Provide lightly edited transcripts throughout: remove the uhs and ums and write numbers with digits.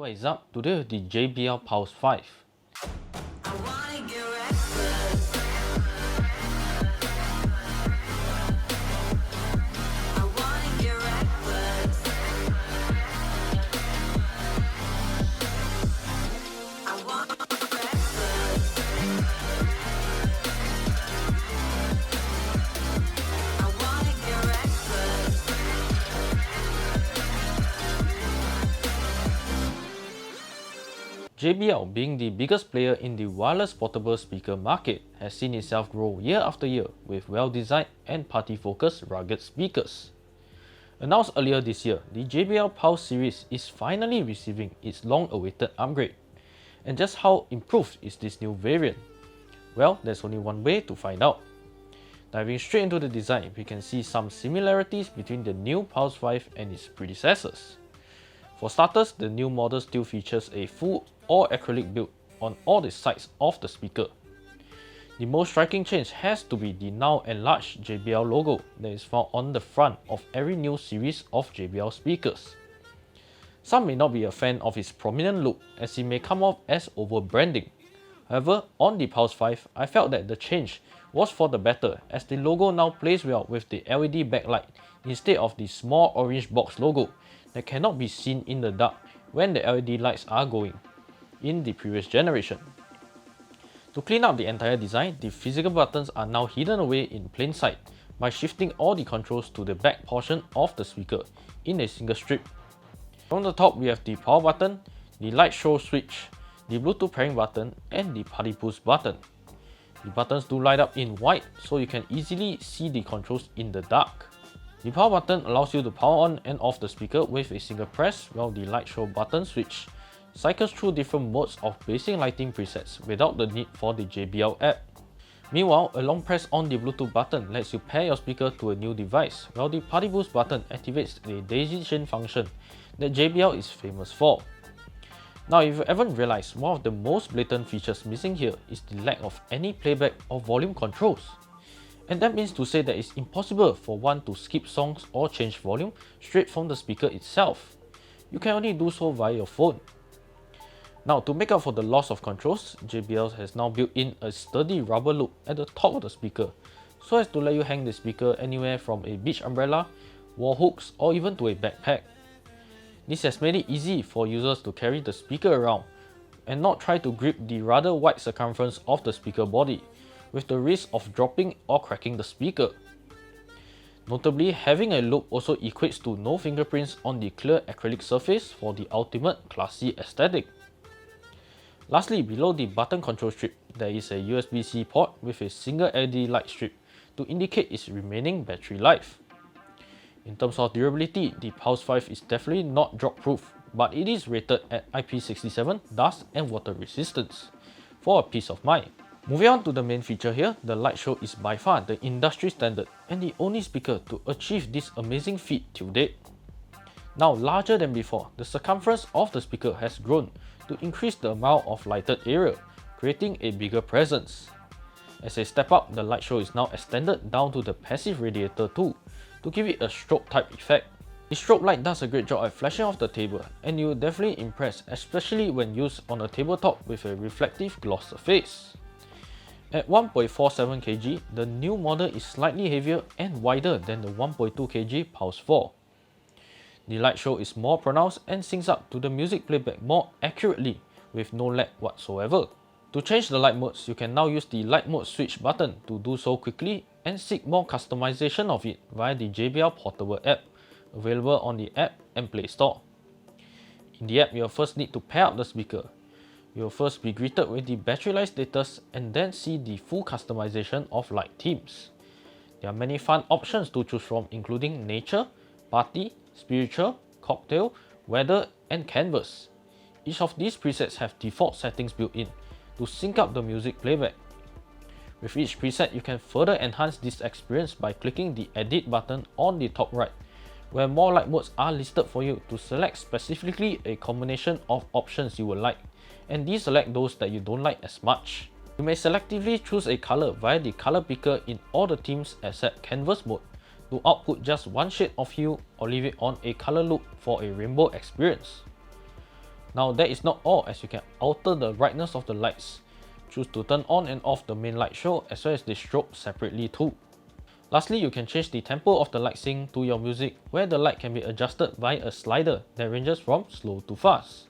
what is up? Today with the JBL Pulse 5. JBL, being the biggest player in the wireless portable speaker market, has seen itself grow year after year with well-designed and party-focused rugged speakers. Announced earlier this year, the JBL Pulse series is finally receiving its long-awaited upgrade. And just how improved is this new variant? Well, there's only one way to find out. Diving straight into the design, we can see some similarities between the new Pulse 5 and its predecessors. For starters, the new model still features a full all-acrylic build on all the sides of the speaker. The most striking change has to be the now enlarged JBL logo that is found on the front of every new series of JBL speakers. Some may not be a fan of its prominent look as it may come off as over-branding. However, on the Pulse 5, I felt that the change was for the better as the logo now plays well with the LED backlight instead of the small orange box logo that cannot be seen in the dark when the LED lights are going in the previous generation. To clean up the entire design, the physical buttons are now hidden away in plain sight by shifting all the controls to the back portion of the speaker in a single strip. From the top, we have the power button, the Lightshow switch, the Bluetooth pairing button, and the party boost button. The buttons do light up in white so you can easily see the controls in the dark. The power button allows you to power on and off the speaker with a single press, while the Lightshow button switch cycles through different modes of basic lighting presets without the need for the JBL app. Meanwhile, a long press on the Bluetooth button lets you pair your speaker to a new device, while the party boost button activates the daisy chain function that JBL is famous for. Now, if you haven't realized, one of the most blatant features missing here is the lack of any playback or volume controls. And that means to say that it's impossible for one to skip songs or change volume straight from the speaker itself. You can only do so via your phone. Now, to make up for the loss of controls, JBL has now built in a sturdy rubber loop at the top of the speaker, so as to let you hang the speaker anywhere from a beach umbrella, wall hooks, or even to a backpack. This has made it easy for users to carry the speaker around and not try to grip the rather wide circumference of the speaker body, with the risk of dropping or cracking the speaker. Notably, having a loop also equates to no fingerprints on the clear acrylic surface for the ultimate classy aesthetic. Lastly, below the button control strip, there is a USB-C port with a single LED light strip to indicate its remaining battery life. In terms of durability, the Pulse 5 is definitely not drop-proof, but it is rated at IP67 dust and water resistance for a peace of mind. Moving on to the main feature here, the Lightshow is by far the industry standard and the only speaker to achieve this amazing feat till date. Now larger than before, the circumference of the speaker has grown to increase the amount of lighted area, creating a bigger presence. As a step up, the Lightshow is now extended down to the passive radiator too, to give it a strobe type effect. The strobe light does a great job at flashing off the table, and you will definitely impress, especially when used on a tabletop with a reflective gloss surface. At 1.47 kg, the new model is slightly heavier and wider than the 1.2 kg Pulse 4. The Lightshow is more pronounced and syncs up to the music playback more accurately with no lag whatsoever. To change the light modes, you can now use the light mode switch button to do so quickly and seek more customization of it via the JBL Portable app, available on the App and Play Store. In the app, you'll first need to pair up the speaker. You'll first be greeted with the battery life status and then see the full customization of light themes. There are many fun options to choose from, including nature, party, spiritual, cocktail, weather, and canvas. Each of these presets have default settings built in to sync up the music playback. With each preset, you can further enhance this experience by clicking the Edit button on the top right, where more light modes are listed for you to select specifically a combination of options you would like, and deselect those that you don't like as much. You may selectively choose a color via the color picker in all the themes except canvas mode to output just one shade of hue or leave it on a color loop for a rainbow experience. Now that is not all, as you can alter the brightness of the lights. Choose to turn on and off the main light show as well as the strobe separately too. Lastly, you can change the tempo of the light sync to your music, where the light can be adjusted by a slider that ranges from slow to fast.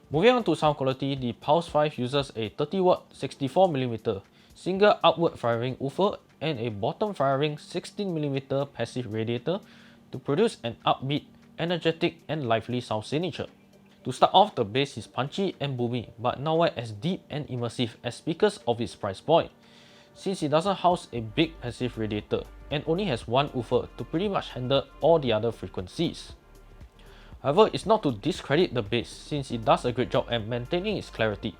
Moving on to sound quality, the Pulse 5 uses a 30W 64mm single upward firing woofer and a bottom firing 16mm passive radiator to produce an upbeat, energetic and lively sound signature. To start off, the bass is punchy and boomy, but nowhere as deep and immersive as speakers of its price point, since it doesn't house a big passive radiator and only has one woofer to pretty much handle all the other frequencies. However, it's not to discredit the bass, since it does a great job at maintaining its clarity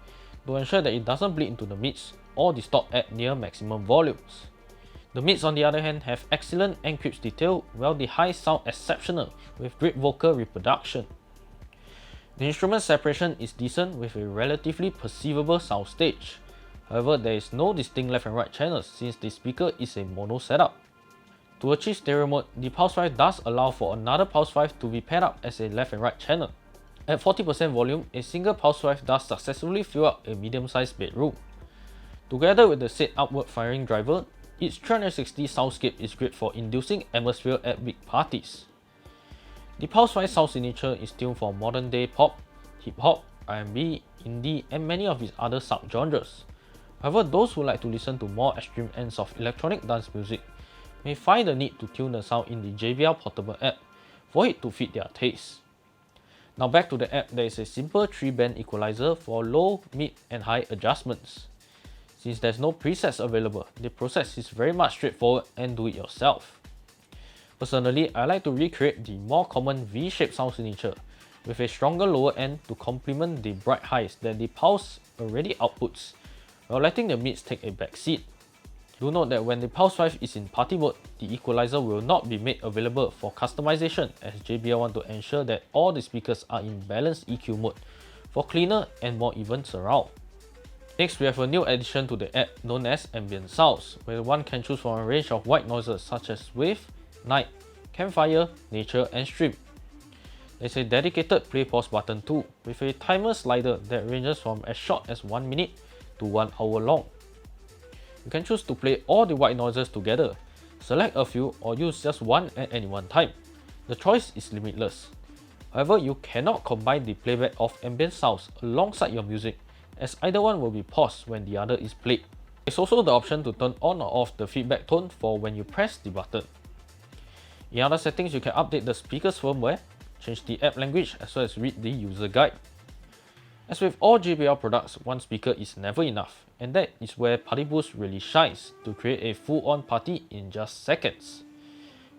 to ensure that it doesn't bleed into the mids or distort at near maximum volumes. The mids on the other hand have excellent and crisp detail, while the highs sound exceptional with great vocal reproduction. The instrument separation is decent with a relatively perceivable soundstage. However, there is no distinct left and right channels since the speaker is a mono setup. To achieve stereo mode, the Pulse 5 does allow for another Pulse 5 to be paired up as a left and right channel. At 40% volume, a single Pulse 5 does successfully fill up a medium-sized bedroom. Together with the said upward firing driver, its 360 soundscape is great for inducing atmosphere at big parties. The Pulse 5 sound signature is tuned for modern day pop, hip hop, R&B, indie and many of its other sub-genres. However, those who like to listen to more extreme ends of electronic dance music may find the need to tune the sound in the JBL portable app for it to fit their taste. Now back to the app, there is a simple 3-band equalizer for low, mid and high adjustments. Since there's no presets available, the process is very much straightforward and do it yourself. Personally, I like to recreate the more common V-shaped sound signature with a stronger lower end to complement the bright highs that the Pulse already outputs, while letting the mids take a back seat. Do note that when the Pulse 5 is in party mode, the equalizer will not be made available for customization, as JBL want to ensure that all the speakers are in balanced EQ mode for cleaner and more even surround. Next, we have a new addition to the app known as Ambient Sounds, where one can choose from a range of white noises such as wave, night, campfire, nature and stream. There's a dedicated play pause button too, with a timer slider that ranges from as short as 1 minute to 1 hour long. You can choose to play all the white noises together, select a few or use just one at any one time. The choice is limitless. However, you cannot combine the playback of ambient sounds alongside your music, as either one will be paused when the other is played. There's also the option to turn on or off the feedback tone for when you press the button. In other settings, you can update the speaker's firmware, change the app language as well as read the user guide. As with all JBL products, one speaker is never enough, and that is where Party Boost really shines to create a full-on party in just seconds.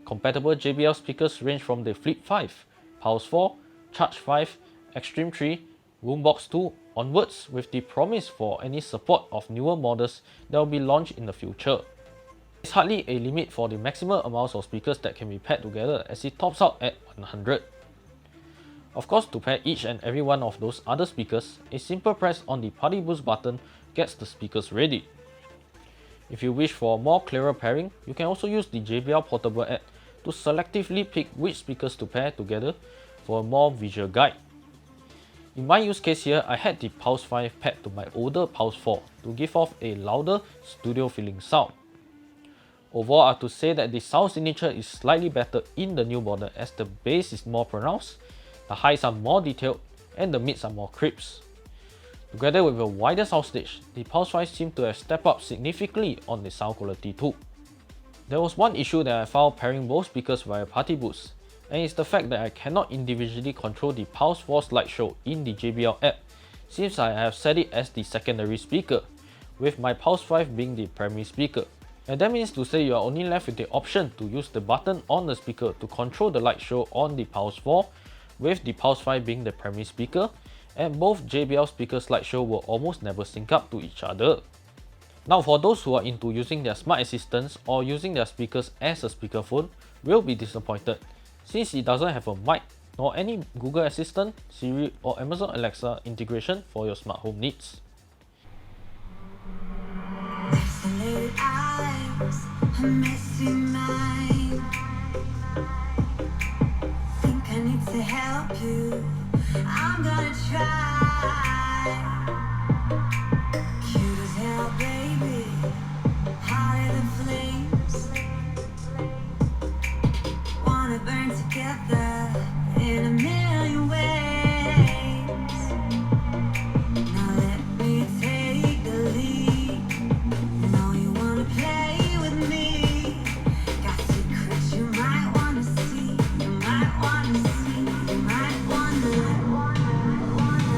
Compatible JBL speakers range from the Flip 5, Pulse 4, Charge 5, Extreme 3, Boombox 2 onwards, with the promise for any support of newer models that will be launched in the future. There's hardly a limit for the maximum amounts of speakers that can be paired together, as it tops out at 100. Of course, to pair each and every one of those other speakers, a simple press on the Party Boost button gets the speakers ready. If you wish for more clearer pairing, you can also use the JBL portable app to selectively pick which speakers to pair together for a more visual guide. In my use case here, I had the Pulse 5 paired to my older Pulse 4 to give off a louder, studio feeling sound. Overall, I have to say that the sound signature is slightly better in the new model, as the bass is more pronounced, the highs are more detailed, and the mids are more crisp. Together with a wider soundstage, the Pulse 5 seemed to have stepped up significantly on the sound quality too. There was one issue that I found pairing both speakers via Party Boost, and it's the fact that I cannot individually control the Pulse 4's Lightshow in the JBL app, since I have set it as the secondary speaker, with my Pulse 5 being the primary speaker. And that means to say you are only left with the option to use the button on the speaker to control the Lightshow on the Pulse 4, with the Pulse 5 being the primary speaker, and both JBL speakers Lightshow will almost never sync up to each other. Now, for those who are into using their smart assistants or using their speakers as a speakerphone, will be disappointed, since it doesn't have a mic nor any Google Assistant, Siri or Amazon Alexa integration for your smart home needs. A messy mind. Think I need to help you I'm gonna try. Cute as hell, baby. Hotter than flames. Wanna burn together in a million ways. Now let me take the lead. You know you wanna play with me. Got secrets you might wanna see. You might wanna see. You might wanna.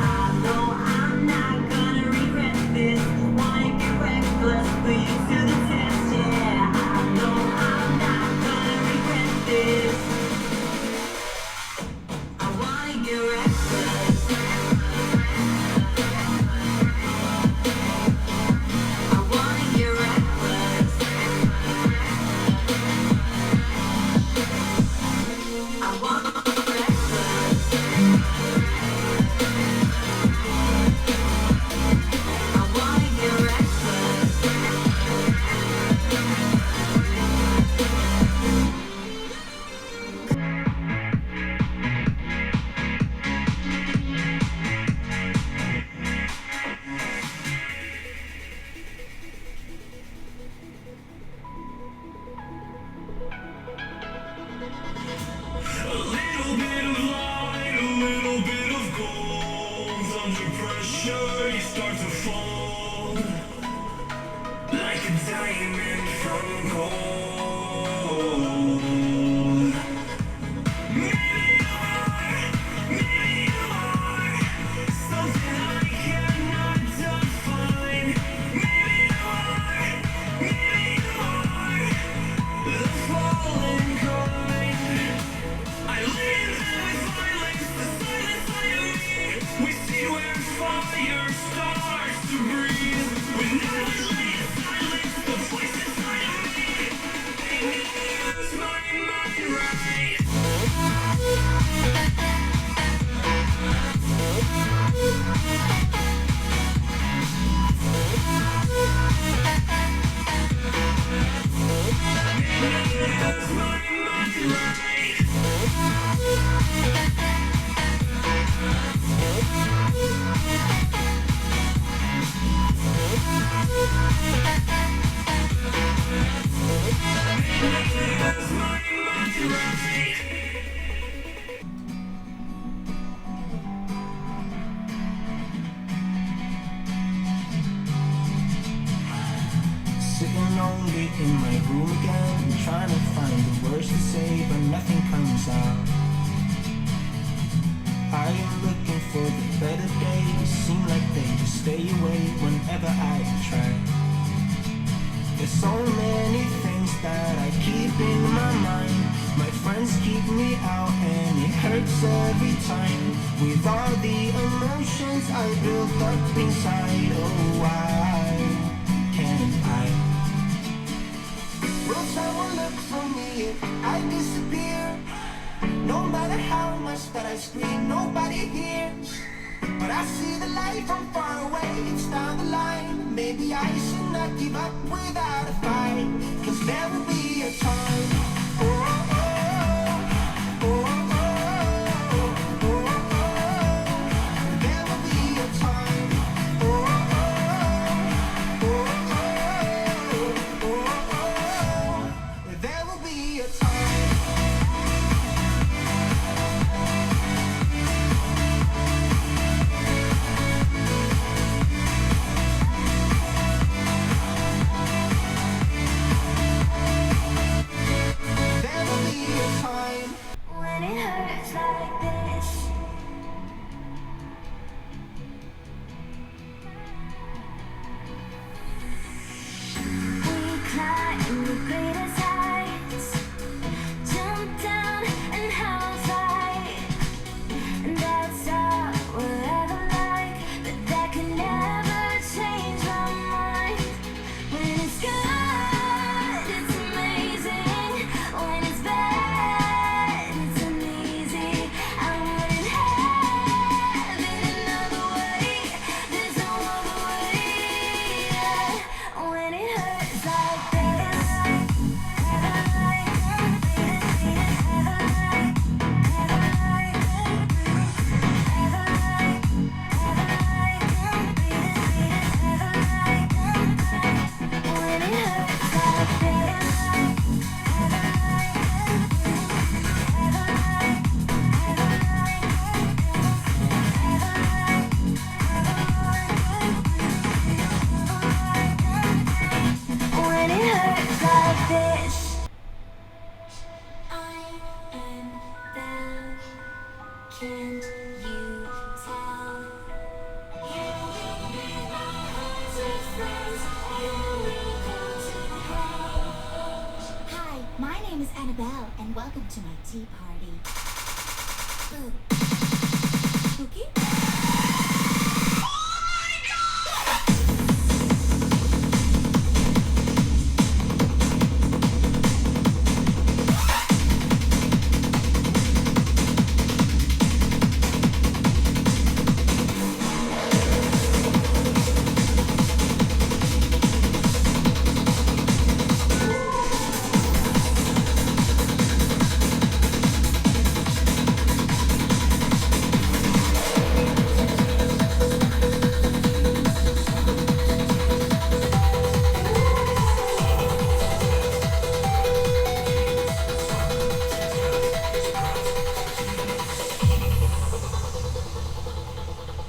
I know I'm not gonna regret this. Wanna get reckless, put you to the test. Yeah, I know I'm not gonna regret this. I wanna get reckless. I wanna get reckless. I wanna get reckless. I wanna get reckless. A little bit of light, a little bit of gold. Under pressure, you start to fall like a diamond from gold. Maybe you are something I cannot define. Maybe you are the fallen kind. I lean in with violence, the silent side of me. We see where fire starts to breathe. When I lay in silence, the voice inside of me. They need to use my mind right. Use my mind right. Use my mind right. Sitting lonely in my room again, trying to find the words to say, but nothing comes out. I am looking for the better days, seem like they just stay away whenever I try. There's so many things that I keep in my mind. My friends keep me out and it hurts every time. With all the emotions I built up inside, oh why can't I? Will someone look for me if I disappear? No matter how much that I scream, nobody hears. But I see the light from far away, it's down the line. Maybe I should not give up without a fight. Cause there will be a time. Oh, oh, oh, oh, oh, oh, oh. There will be a time. Oh, oh, oh, oh, oh, oh. There will be a time. Welcome to my tea party. Ooh. Spooky?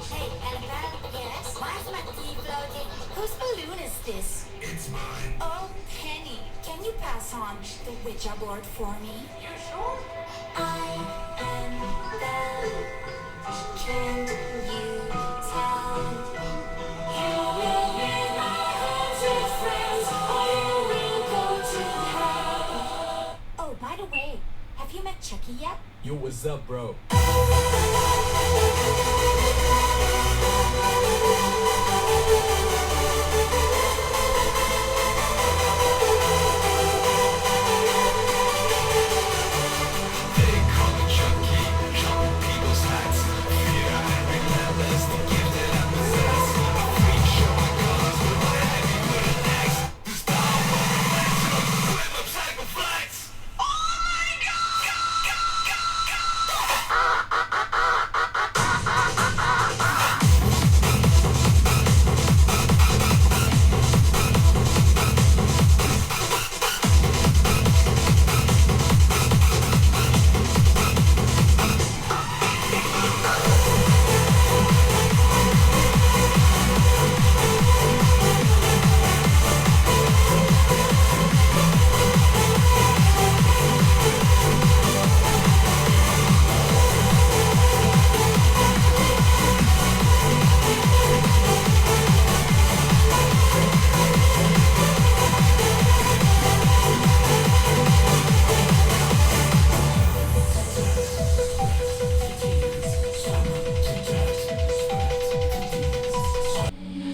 Hey, Annabelle. Yes? Why is my tea floating? Whose balloon is this? It's mine. Oh, Penny, can you pass on the Ouija board for me? You sure? I am Belle. Can you tell? You will be my haunted friends, or you will go to hell. Oh, by the way, have you met Chucky yet? Yo, what's up, bro? They call me Chucky, jumping people's hats. Fear and relentless, the gift that I possess. A freak showing colors with my heavy wooden axe. To stop all the momentum, whip up psycho flex. Oh my god!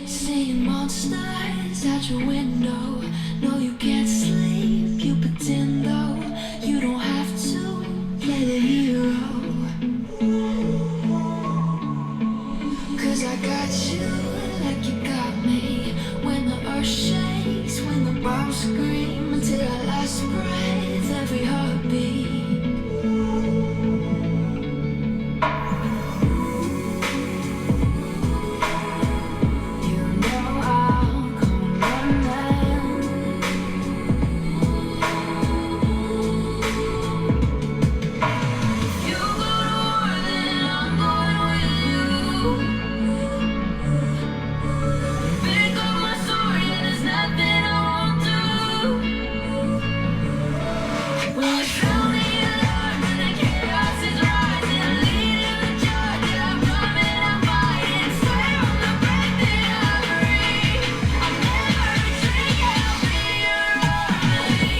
Seeing monsters out your window. No, you can't sleep, you pretend though. You don't have to play the hero. 'Cause I got you like you got me. When the earth shakes, when the bombs scream, until our last breath, every heartbeat. You know I'll come running. You go to war, then I'm going with you. Pick up my sword, and there's nothing I won't do. When you sound the alarm and the chaos is rising, leading the charge, and I'm coming, I'm fighting. Swear on the breath that I breathe, I'll never retreat. I'll be your army.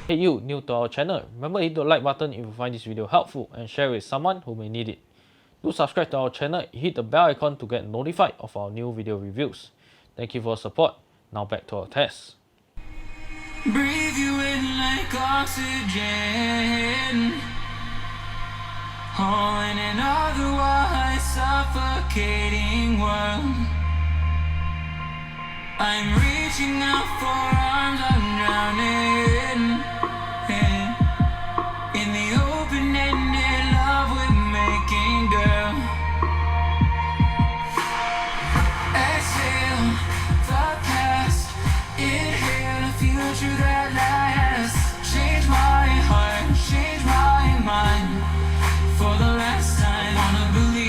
Hey you, new to our channel, remember hit the like button if you find this video helpful and share with someone who may need it. Do subscribe to our channel, hit the bell icon to get notified of our new video reviews. Thank you for your support. Now back to our test. Breathe you in like oxygen. Oh, in an otherwise suffocating world. I'm reaching out for arms, I'm drowning. In the open-ended love we're making, girl. Exhale the past, inhale the future that lasts. Change my heart, change my mind. For the last time, wanna believe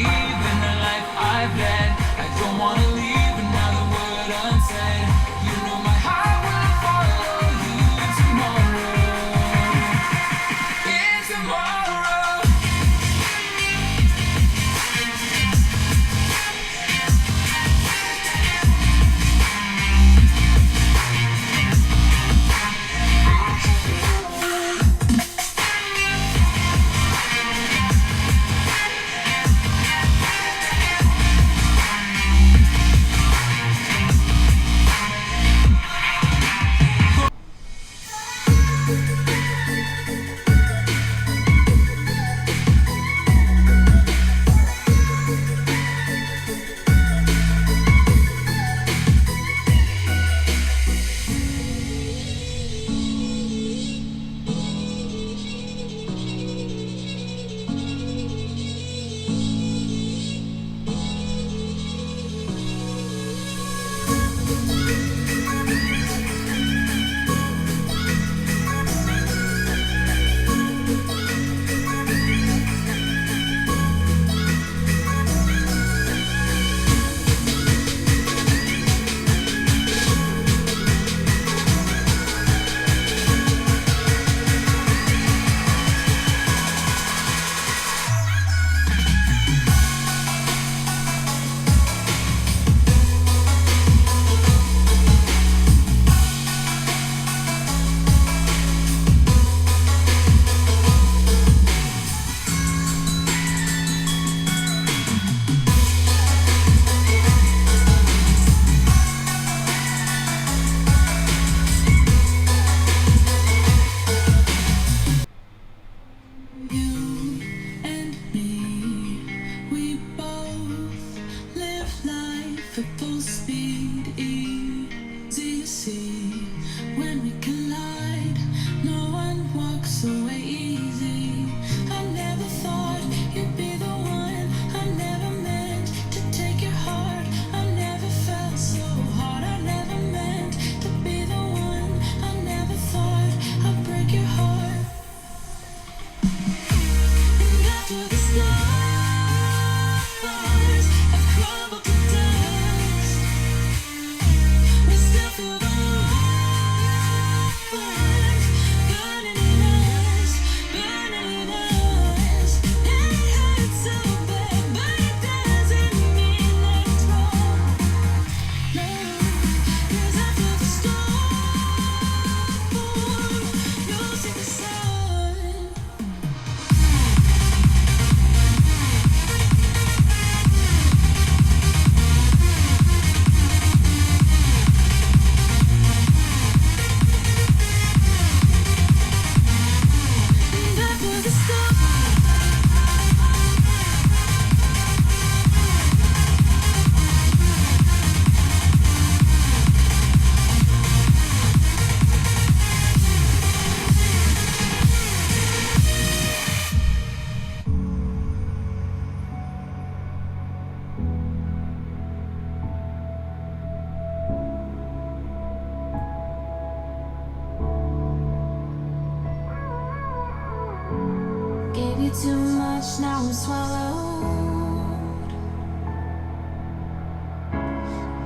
me too much, now I'm swallowed.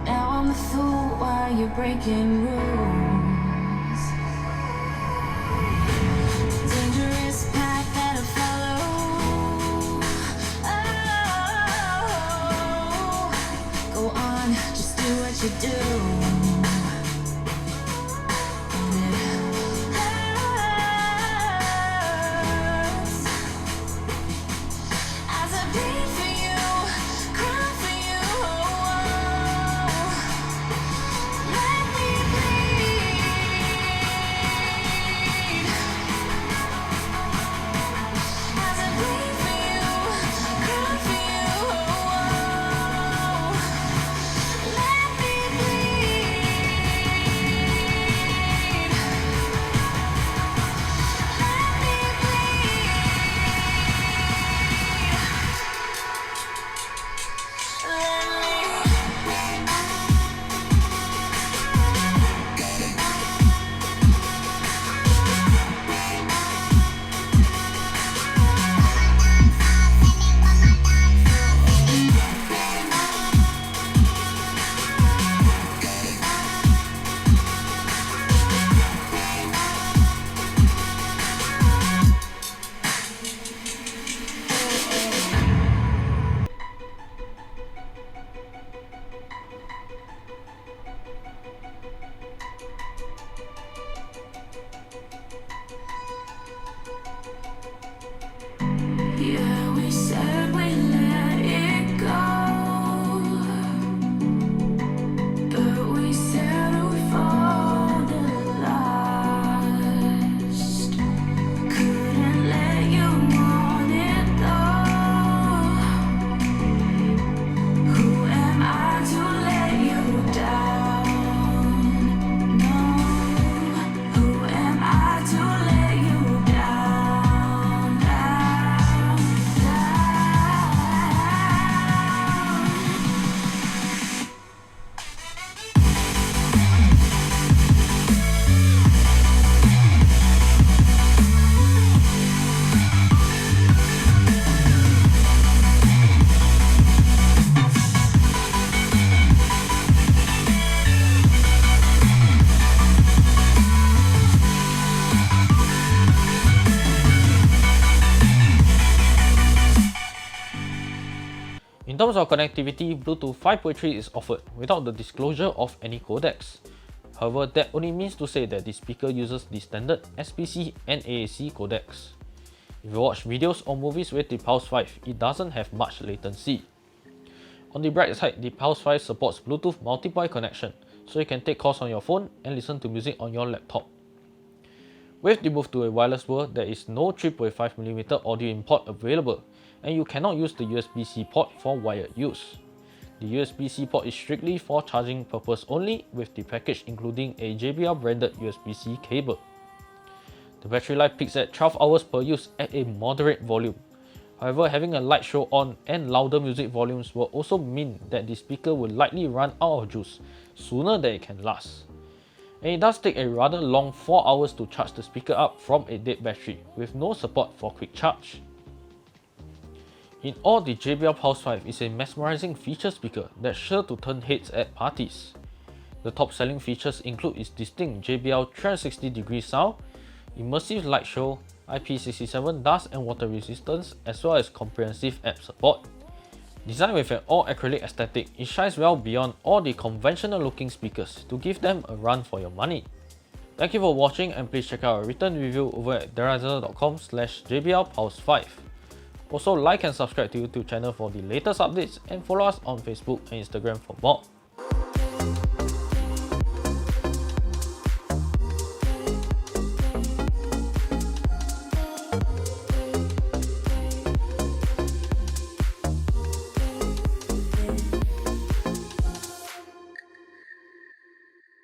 Now I'm the fool while you're breaking rules. Dangerous path that I follow. Oh, go on, just do what you do. Yeah, we said we let it go, but we settled for the last. Couldn't let you want it though. Who am I to let you down? No, who am I to let you down? In terms of connectivity, Bluetooth 5.3 is offered without the disclosure of any codecs. However, that only means to say that the speaker uses the standard SPC and AAC codecs. If you watch videos or movies with the Pulse 5, it doesn't have much latency. On the bright side, the Pulse 5 supports Bluetooth multi-point connection, so you can take calls on your phone and listen to music on your laptop. With the move to a wireless world, there is no 3.5mm audio import available, and you cannot use the USB-C port for wired use. The USB-C port is strictly for charging purpose only, with the package including a JBL branded USB-C cable. The battery life peaks at 12 hours per use at a moderate volume. However, having a Lightshow on and louder music volumes will also mean that the speaker will likely run out of juice sooner than it can last. And it does take a rather long 4 hours to charge the speaker up from a dead battery, with no support for quick charge. In all, the JBL Pulse 5 is a mesmerizing feature speaker that's sure to turn heads at parties. The top selling features include its distinct JBL 360-degree sound, immersive light show, IP67 dust and water resistance, as well as comprehensive app support. Designed with an all-acrylic aesthetic, it shines well beyond all the conventional looking speakers to give them a run for your money. Thank you for watching, and please check out our written review over at daradiser.com/JBL Pulse 5. Also, like and subscribe to the YouTube channel for the latest updates, and follow us on Facebook and Instagram for more.